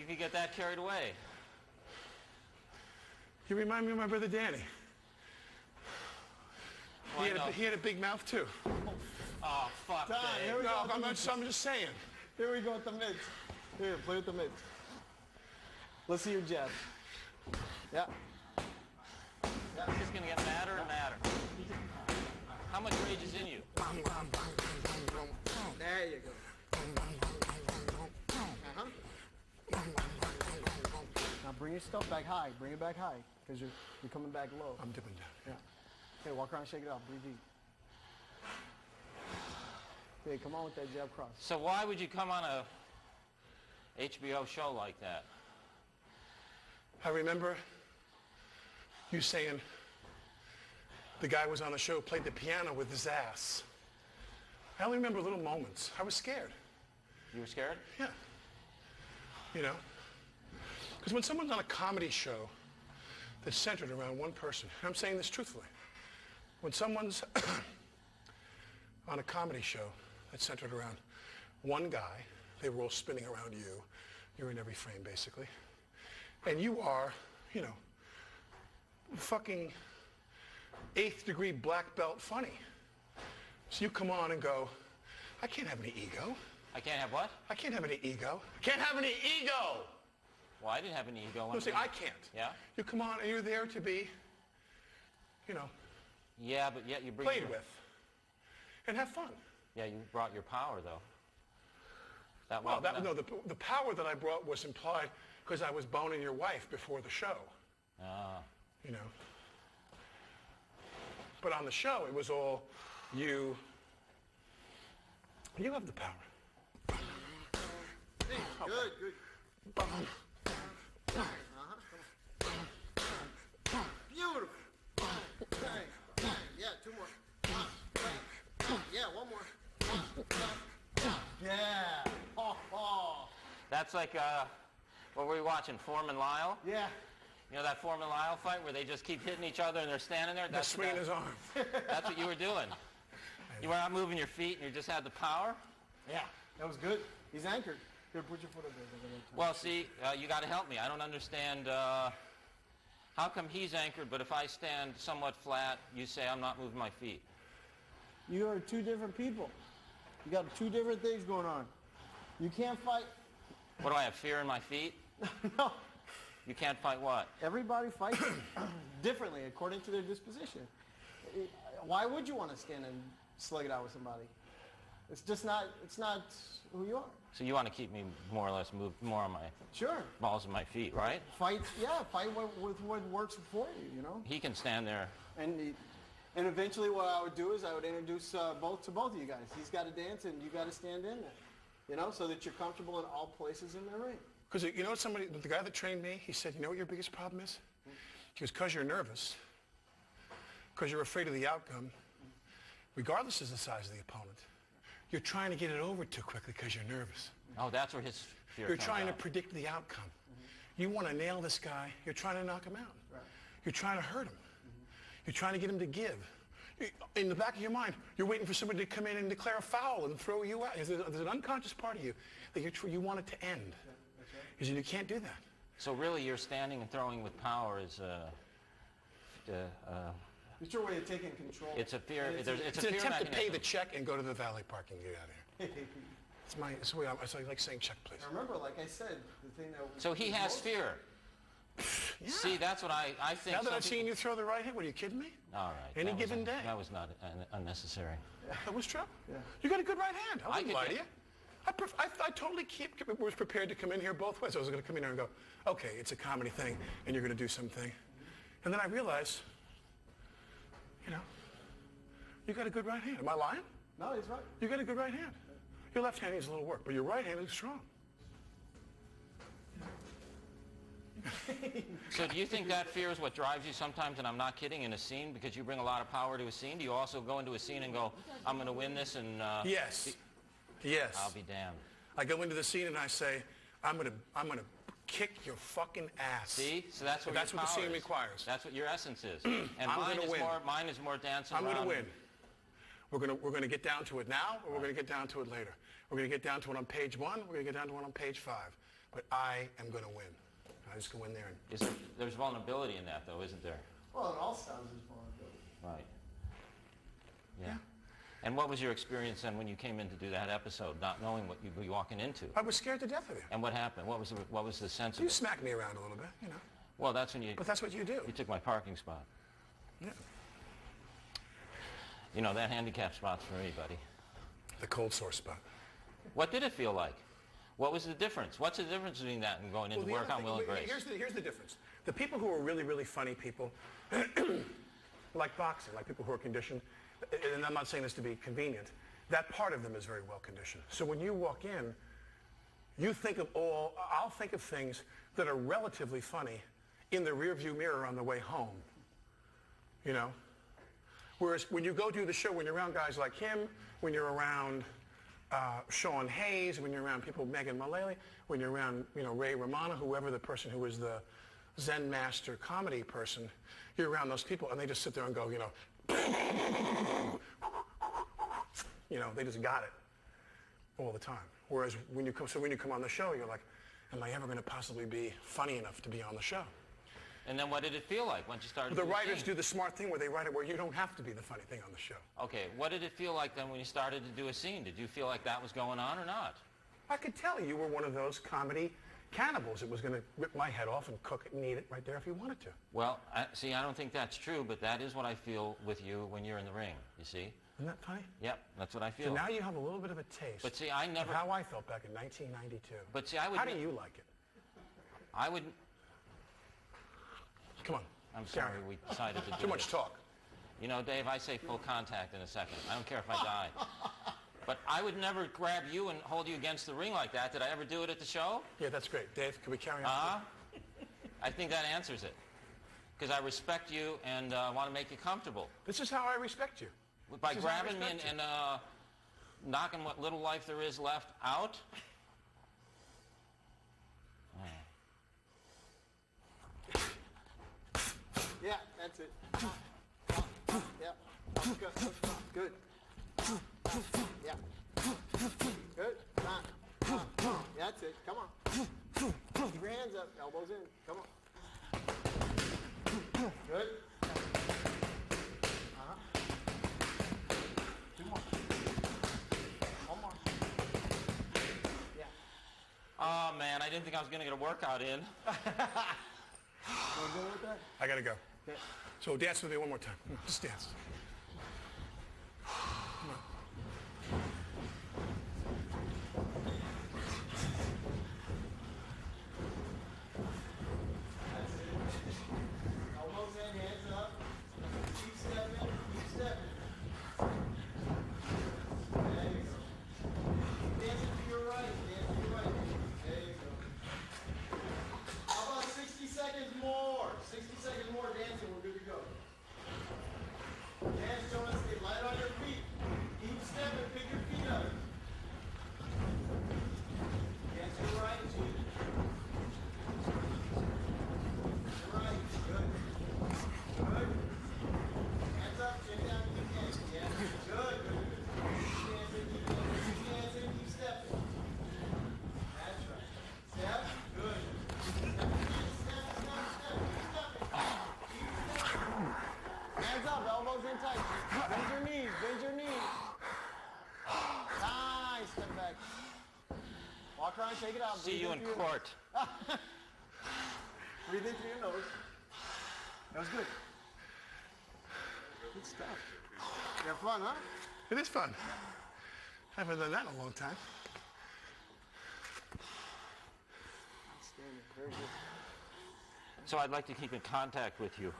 you could get that carried away. You remind me of my brother Danny. He had a big mouth too. Oh, fuck Don, Dave. here we go. I'm just saying. Here we go with the mitts. Here, play with the mitts. Let's see your jab. Yeah. It's just going to get madder and madder. How much rage is in you? There you go. Now bring your stuff back high. Bring it back high, because you're coming back low. I'm dipping down. Yeah. Okay, walk around, shake it out. Breathe deep. Okay, come on with that jab cross. So why would you come on a HBO show like that? I remember you saying the guy was on the show, played the piano with his ass. I only remember little moments. I was scared. You were scared? Yeah. You know? Because when someone's on a comedy show that's centered around one person, and I'm saying this truthfully, when someone's on a comedy show that's centered around one guy, they were all spinning around you. You're in every frame, basically. And you are, you know, fucking 8th degree black belt funny. So you come on and go, I can't have any ego. I can't have what? I can't have any ego. I can't have any ego! Well, I didn't have any ego. No, see, I can't. Yeah? You come on and you're there to be, you know, Yeah, but yet you bring played with. And have fun. Yeah, you brought your power, though. No, the power that I brought was implied because I was boning your wife before the show. Ah. You know. But on the show, it was all you. You have the power. Hey, good. Beautiful. Bang. Yeah, 2 more. Bang. Yeah, 1 more. Yeah. Oh. That's like, what were we watching, Foreman Lyle? Yeah. You know that Foreman Lyle fight where they just keep hitting each other and they're standing there? That's swinging his arm. That's what you were doing. You were not moving your feet and you just had the power? Yeah, that was good. He's anchored. Here, put your foot up there. Well, see, you got to help me. I don't understand how come he's anchored, but if I stand somewhat flat, you say I'm not moving my feet. You are 2 different people. You got 2 different things going on. You can't fight. What do I have, fear in my feet? No. You can't fight what? Everybody fights differently according to their disposition. Why would you want to stand and slug it out with somebody? It's not who you are. So you want to keep me more or less moved more on my balls of my feet, right? Fight with what works for you, you know? He can stand there. And eventually what I would do is I would introduce both of you guys. He's got to dance and you got to stand in there, you know, so that you're comfortable in all places in the ring. Because you know the guy that trained me, he said, you know what your biggest problem is? He goes, because you're nervous, because you're afraid of the outcome, regardless of the size of the opponent. You're trying to get it over too quickly because you're nervous. Oh, that's where his fear You're comes trying out. to predict the outcome. You want to nail this guy. You're trying to knock him out. Right. You're trying to hurt him. You're trying to get him to give. In the back of your mind, you're waiting for somebody to come in and declare a foul and throw you out. There's an unconscious part of you that you want it to end. Because you can't do that. So really, you're standing and throwing with power is It's your way of taking control. it's a fear. It's It's a an fear attempt to pay mechanism. the check and go to the valet parking and get out of here. It's the way I like saying check, please. Remember, like I said, the thing that... So he has fear. Yeah. See, that's what I think. Now that some I've seen you throw the right hand, what, are you kidding me? All right. Any that given was day. That was not unnecessary. That was true. Yeah. You got a good right hand. I wouldn't could lie to get- you. I totally was prepared to come in here both ways. I was going to come in here and go, okay, it's a comedy thing, and you're going to do something. And then I realized, you know, you got a good right hand. Am I lying? No, he's right. You got a good right hand. Your left hand needs a little work, but your right hand is strong. So do you think that fear is what drives you sometimes, and I'm not kidding, in a scene, because you bring a lot of power to a scene? Do you also go into a scene and go, I'm going to win this and... Yes. Yes. I'll be damned. I go into the scene and I say, I'm gonna kick your fucking ass. See? So that's what That's your what the power scene is. requires. That's what your essence is. And I'm gonna win. Mine is more dancing I'm around. gonna win. We're gonna get down to it now, or we're gonna get down to it later. We're gonna get down to it on page 1. We're gonna get down to it on page 5. but I am going to win. I just go in there and... There's vulnerability in that, though, isn't there? Well, in all styles, there's vulnerability. Right. Yeah. Yeah. And what was your experience then when you came in to do that episode, not knowing what you'd be walking into? I was scared to death of you. And what happened? What was the sense of You it? smacked me around a little bit, you know. Well, that's when you... But that's what you do. You took my parking spot. Yeah. You know, that handicap spot's for me, buddy. The cold sore spot. What did it feel like? What was the difference? What's the difference between that and going into the work other on thing- Will and Grace? Here's the difference. The people who are really, really funny people, like boxing, like people who are conditioned, and I'm not saying this to be convenient, that part of them is very well conditioned. So when you walk in, I'll think of things that are relatively funny in the rearview mirror on the way home, you know? Whereas when you go do the show, when you're around guys like him, when you're around Sean Hayes, when you're around people, Megan Mullally, when you're around, you know, Ray Romano, whoever the person who is the Zen master comedy person, you're around those people and they just sit there and go, you know, they just got it all the time. Whereas when you come on the show, you're like, am I ever going to possibly be funny enough to be on the show? And then what did it feel like once you started The doing writers scenes? do the smart thing where they write it where you don't have to be the funny thing on the show. Okay, what did it feel like then when you started to do a scene? Did you feel like that was going on or not? I could tell you were one of those comedy cannibals that was going to rip my head off and cook it and eat it right there if you wanted to. Well, I don't think that's true, but that is what I feel with you when you're in the ring, you see? Isn't that funny? Yep, that's what I feel. So now you have a little bit of a taste But see, I of never... how I felt back in 1992. But see, I would... How do you like it? I would... Come on. I'm sorry we decided to do Too much this. talk. You know, Dave, I say full contact in a second. I don't care if I die. But I would never grab you and hold you against the ring like that. Did I ever do it at the show? Yeah, that's great. Dave, can we carry on? I think that answers it. Because I respect you and want to make you comfortable. This is how I respect you. By This is how I grabbing me respect and knocking what little life there is left out. Yeah, that's it. Yeah. Good. Good. Yeah. Good. Yeah, that's it. Come on. Keep your hands up. Elbows in. Come on. Good. Two more. One more. Yeah. Oh, man, I didn't think I was going to get a workout in. Want to go with that? I got to go. Okay. So dance with me one more time. Come on, just dance. Come on. Elbows in, hands up. Keep stepping, keep stepping. There you go. Keep dancing to your right, dance to your right. There you go. How about 60 seconds more? 60 seconds more dancing, we're good to go. Dance, Jonas, stay light on your feet. Keep stepping, pick your feet up. Dance to your right, G. Right, good. Good. Hands up, chin down, keep dancing. Yeah, good. Keep dancing, keep dancing, keep stepping. That's right. Step, good. Step, step, step, step, keep stepping. Keep stepping. Hands up, elbows in tight. Bend your knees, bend your knees. Nice, step back. Walk around, shake it out. See Breathe you in through your court. Breathe in through your nose. That was good. Good stuff. You have fun, huh? It is fun. I haven't done that in a long time. Outstanding. Very good. So I'd like to keep in contact with you.